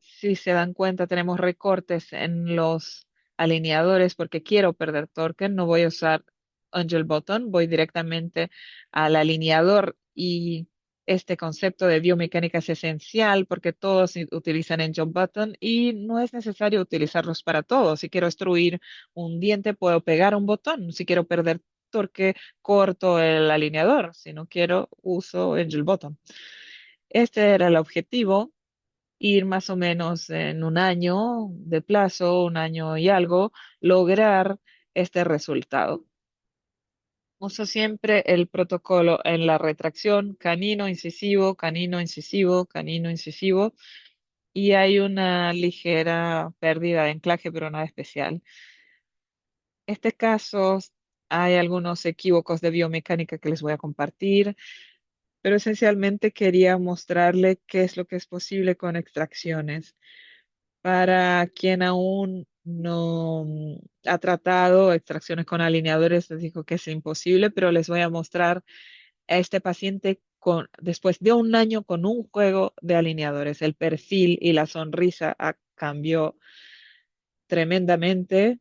si se dan cuenta, tenemos recortes en los alineadores porque quiero perder torque, no voy a usar Angel Button, voy directamente al alineador y este concepto de biomecánica es esencial porque todos utilizan Angel Button y no es necesario utilizarlos para todos. Si quiero extruir un diente, puedo pegar un botón. Si quiero perder torque, corto el alineador. Si no quiero, uso Angel Button. Este era el objetivo, ir más o menos en un año de plazo, un año y algo, lograr este resultado. Uso siempre el protocolo en la retracción, canino, incisivo, canino, incisivo, canino, incisivo, y hay una ligera pérdida de anclaje, pero nada especial. Este caso, hay algunos equívocos de biomecánica que les voy a compartir, pero esencialmente quería mostrarle qué es lo que es posible con extracciones. Para quien aún no ha tratado extracciones con alineadores, les dijo que es imposible, pero les voy a mostrar a este paciente después de un año con un juego de alineadores. El perfil y la sonrisa cambió tremendamente.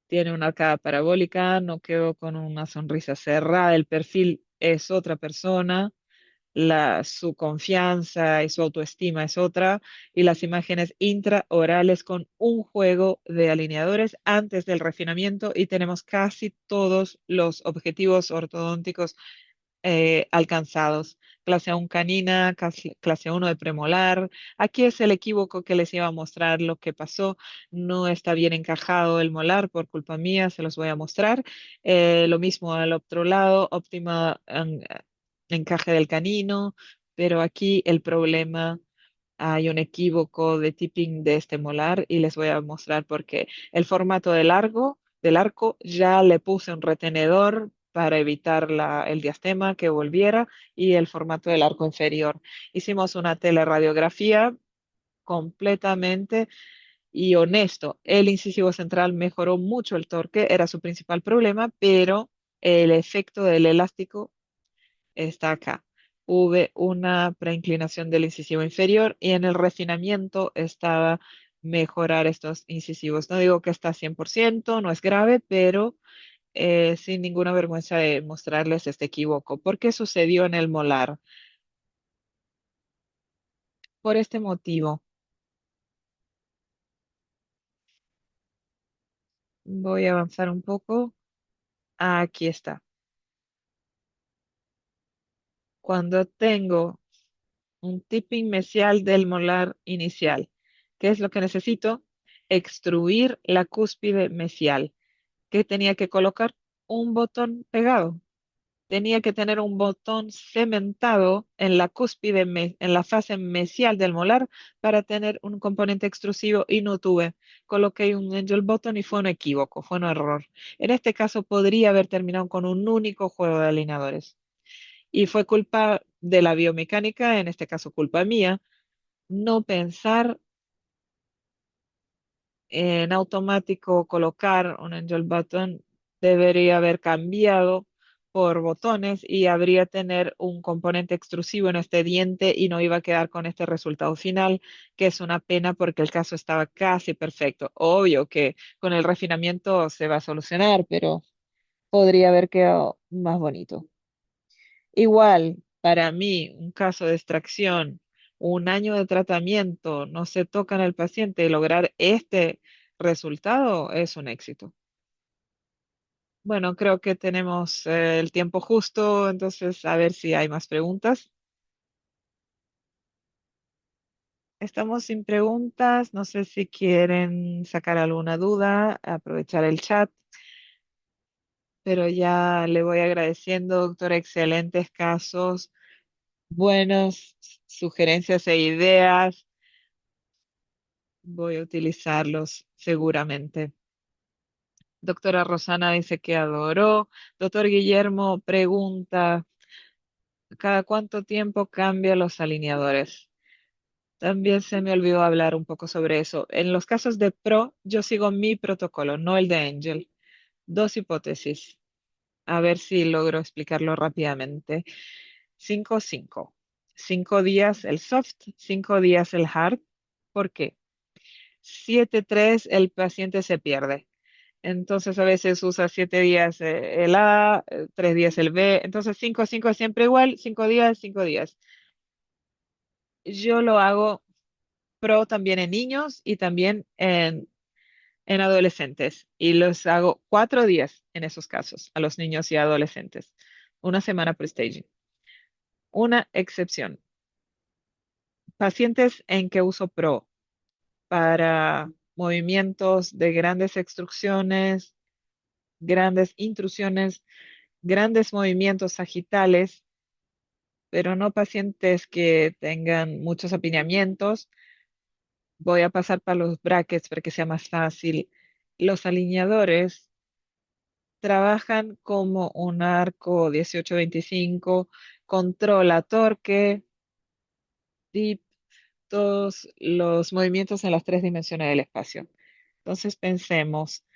Tiene una arcada parabólica, no quedó con una sonrisa cerrada. El perfil es otra persona, su confianza y su autoestima es otra, y las imágenes intraorales con un juego de alineadores antes del refinamiento y tenemos casi todos los objetivos ortodónticos alcanzados. Clase 1 canina, clase 1 de premolar. Aquí es el equívoco que les iba a mostrar lo que pasó. No está bien encajado el molar por culpa mía, se los voy a mostrar. Lo mismo al otro lado, óptima encaje del canino, pero aquí el problema, hay un equívoco de tipping de este molar y les voy a mostrar por qué. El formato del arco ya le puse un retenedor para evitar el diastema que volviera y el formato del arco inferior. Hicimos una teleradiografía completamente y honesto. El incisivo central mejoró mucho el torque, era su principal problema, pero el efecto del elástico está acá. Hubo una preinclinación del incisivo inferior y en el refinamiento estaba mejorar estos incisivos. No digo que está 100%, no es grave, pero sin ninguna vergüenza de mostrarles este equívoco. ¿Por qué sucedió en el molar? Por este motivo. Voy a avanzar un poco. Aquí está. Cuando tengo un tipping mesial del molar inicial, ¿qué es lo que necesito? Extruir la cúspide mesial. ¿Qué tenía que colocar? Un botón pegado. Tenía que tener un botón cementado en la cúspide, en la fase mesial del molar para tener un componente extrusivo y no tuve. Coloqué un angel button y fue un equívoco, fue un error. En este caso podría haber terminado con un único juego de alineadores. Y fue culpa de la biomecánica, en este caso culpa mía, no pensar en automático colocar un angel button debería haber cambiado por botones y habría tener un componente extrusivo en este diente y no iba a quedar con este resultado final, que es una pena porque el caso estaba casi perfecto. Obvio que con el refinamiento se va a solucionar, pero podría haber quedado más bonito. Igual, para mí, un caso de extracción, un año de tratamiento, no se toca en el paciente y lograr este resultado es un éxito. Bueno, creo que tenemos el tiempo justo, entonces a ver si hay más preguntas. Estamos sin preguntas, no sé si quieren sacar alguna duda, aprovechar el chat, pero ya le voy agradeciendo, doctor, excelentes casos, buenas sugerencias e ideas. Voy a utilizarlos seguramente. Doctora Rosana dice que adoró. Doctor Guillermo pregunta, ¿cada cuánto tiempo cambia los alineadores? También se me olvidó hablar un poco sobre eso. En los casos de Pro, yo sigo mi protocolo, no el de Angel. Dos hipótesis. A ver si logro explicarlo rápidamente. 5-5. 5 días el soft, 5 días el hard. ¿Por qué? 7-3 el paciente se pierde. Entonces a veces usa 7 días el A, 3 días el B. Entonces 5-5 es siempre igual, 5 días, 5 días. Yo lo hago pro también en niños y también en adolescentes. Y los hago 4 días en esos casos, a los niños y adolescentes. Una semana por staging. Una excepción. Pacientes en que uso pro para movimientos de grandes extrusiones, grandes intrusiones, grandes movimientos sagitales, pero no pacientes que tengan muchos apiñamientos. Voy a pasar para los brackets para que sea más fácil. Los alineadores trabajan como un arco 18-25, controla torque, dip, todos los movimientos en las 3 dimensiones del espacio. Entonces pensemos,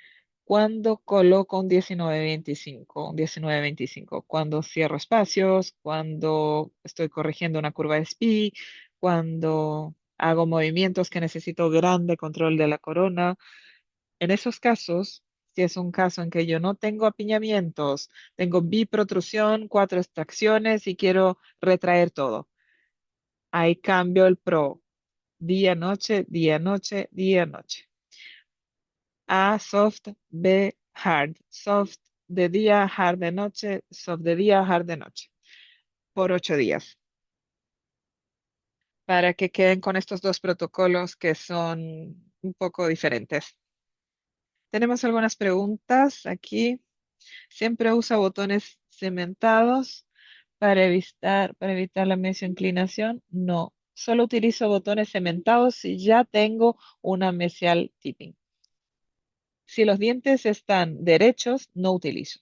¿cuándo coloco un 19-25? Un 19-25, cuando cierro espacios, cuando estoy corrigiendo una curva de SPI, cuando hago movimientos que necesito grande control de la corona. En esos casos, si es un caso en que yo no tengo apiñamientos, tengo biprotrusión, 4 extracciones y quiero retraer todo, ahí cambio el pro. Día, noche, día, noche, día, noche. A soft, B hard. Soft de día, hard de noche, soft de día, hard de noche. Por 8 días. Para que queden con estos dos protocolos que son un poco diferentes. Tenemos algunas preguntas aquí. Siempre usa botones cementados. Para evitar la mesinclinación, no. Solo utilizo botones cementados si ya tengo una mesial tipping. Si los dientes están derechos, no utilizo.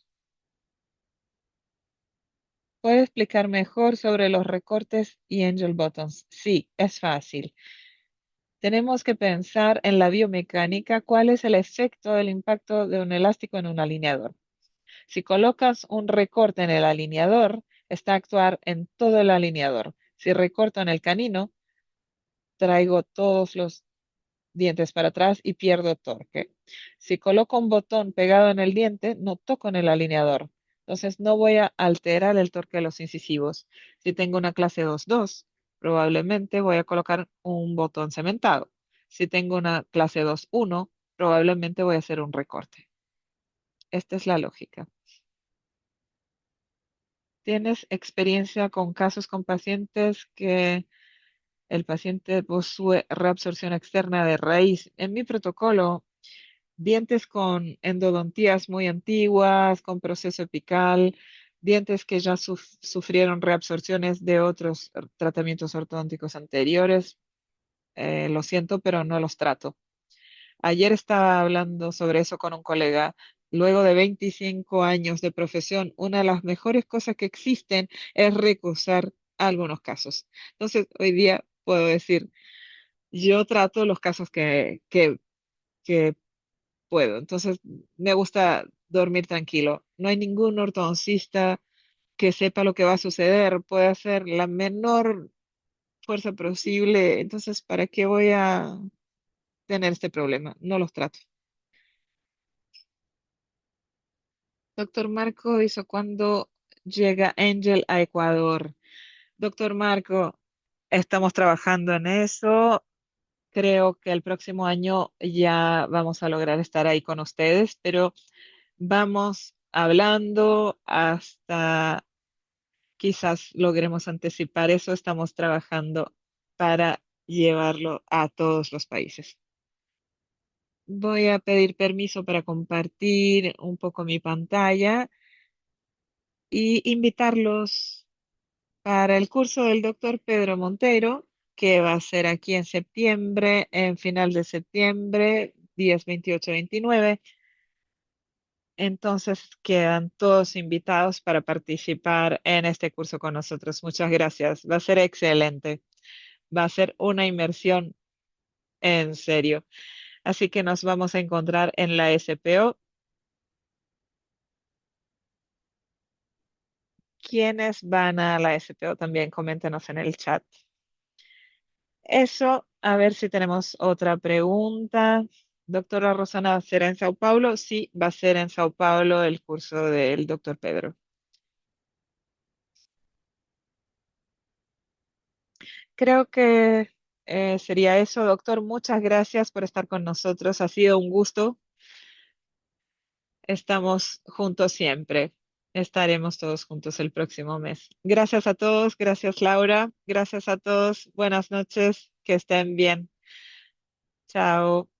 ¿Puede explicar mejor sobre los recortes y angel buttons? Sí, es fácil. Tenemos que pensar en la biomecánica, cuál es el efecto del impacto de un elástico en un alineador. Si colocas un recorte en el alineador, está a actuar en todo el alineador. Si recorto en el canino, traigo todos los dientes para atrás y pierdo torque. Si coloco un botón pegado en el diente, no toco en el alineador. Entonces no voy a alterar el torque de los incisivos. Si tengo una clase 2.2, probablemente voy a colocar un botón cementado. Si tengo una clase 2.1, probablemente voy a hacer un recorte. Esta es la lógica. ¿Tienes experiencia con casos con pacientes que el paciente posee reabsorción externa de raíz? En mi protocolo, dientes con endodontías muy antiguas, con proceso epical, dientes que ya sufrieron reabsorciones de otros tratamientos ortodónticos anteriores. Lo siento, pero no los trato. Ayer estaba hablando sobre eso con un colega. Luego de 25 años de profesión, una de las mejores cosas que existen es recusar algunos casos. Entonces, hoy día puedo decir, yo trato los casos que puedo. Entonces, me gusta dormir tranquilo. No hay ningún ortodoncista que sepa lo que va a suceder. Puede hacer la menor fuerza posible. Entonces, ¿para qué voy a tener este problema? No los trato. Doctor Marco hizo cuando llega Angel a Ecuador. Doctor Marco, estamos trabajando en eso. Creo que el próximo año ya vamos a lograr estar ahí con ustedes, pero vamos hablando hasta quizás logremos anticipar eso. Estamos trabajando para llevarlo a todos los países. Voy a pedir permiso para compartir un poco mi pantalla y invitarlos para el curso del doctor Pedro Montero, que va a ser aquí en septiembre, en final de septiembre, días 28, 29. Entonces quedan todos invitados para participar en este curso con nosotros. Muchas gracias. Va a ser excelente. Va a ser una inmersión en serio. Así que nos vamos a encontrar en la SPO. ¿Quiénes van a la SPO? También coméntenos en el chat. Eso, a ver si tenemos otra pregunta. Doctora Rosana, ¿será en Sao Paulo? Sí, va a ser en Sao Paulo el curso del doctor Pedro. Creo que sería eso, doctor. Muchas gracias por estar con nosotros. Ha sido un gusto. Estamos juntos siempre. Estaremos todos juntos el próximo mes. Gracias a todos. Gracias, Laura. Gracias a todos. Buenas noches. Que estén bien. Chao.